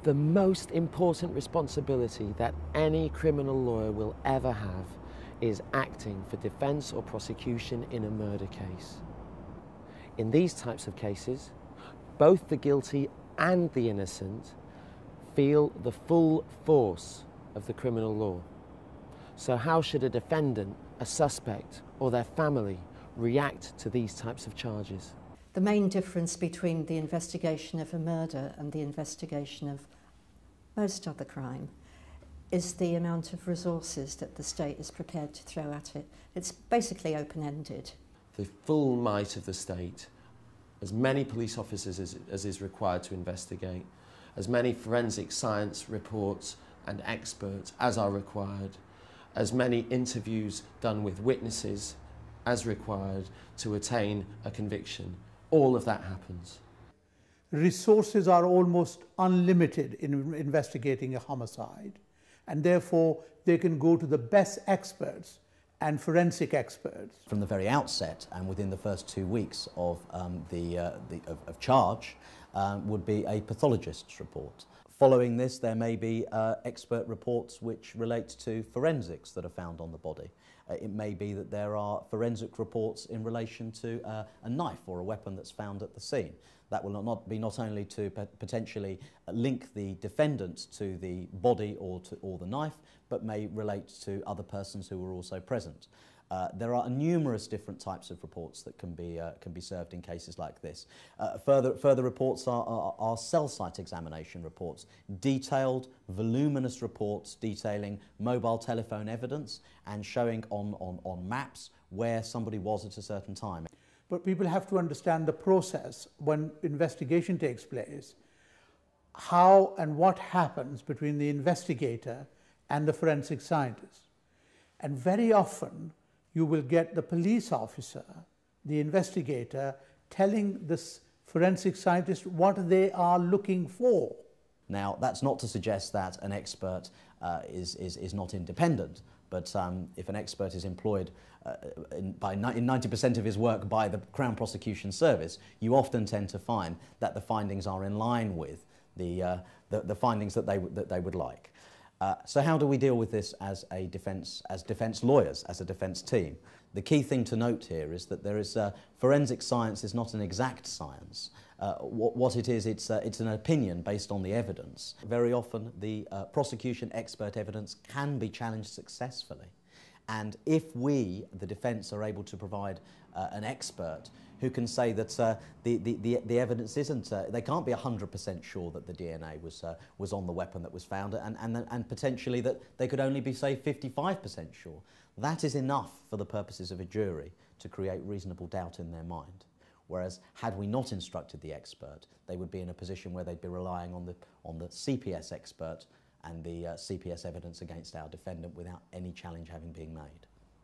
The most important responsibility that any criminal lawyer will ever have is acting for defence or prosecution in a murder case. In these types of cases, both the guilty and the innocent feel the full force of the criminal law. So how should a defendant, a suspect, or their family react to these types of charges? The main difference between the investigation of a murder and the investigation of most other crime is the amount of resources that the state is prepared to throw at it. It's basically open-ended. The full might of the state, as many police officers as is required to investigate, as many forensic science reports and experts as are required, as many interviews done with witnesses as required to attain a conviction. All of that happens. Resources are almost unlimited in investigating a homicide, and therefore they can go to the best experts and forensic experts. From the very outset and within the first 2 weeks of charge would be a pathologist's report. Following this, there may be expert reports which relate to forensics that are found on the body. It may be that there are forensic reports in relation to a knife or a weapon that's found at the scene. That will not only to potentially link the defendant to the body or the knife, but may relate to other persons who were also present. There are numerous different types of reports that can be served in cases like this. Further reports are cell site examination reports, detailed, voluminous reports detailing mobile telephone evidence and showing on maps where somebody was at a certain time. But people have to understand the process when investigation takes place, how and what happens between the investigator and the forensic scientist. And very often, you will get the police officer, the investigator, telling this forensic scientist what they are looking for. Now, that's not to suggest that an expert is not independent, but if an expert is employed in 90% of his work by the Crown Prosecution Service, you often tend to find that the findings are in line with the findings that they would like. So how do we deal with this as defence lawyers, as a defence team? The key thing to note here is that there is forensic science is not an exact science. What it is, it's an opinion based on the evidence. Very often the prosecution expert evidence can be challenged successfully. And if we, the defence, are able to provide an expert who can say that the evidence isn't, they can't be 100% sure that the DNA was on the weapon that was found, and potentially that they could only be, say, 55% sure. That is enough for the purposes of a jury to create reasonable doubt in their mind. Whereas, had we not instructed the expert, they would be in a position where they'd be relying on the CPS expert and the CPS evidence against our defendant without any challenge having been made.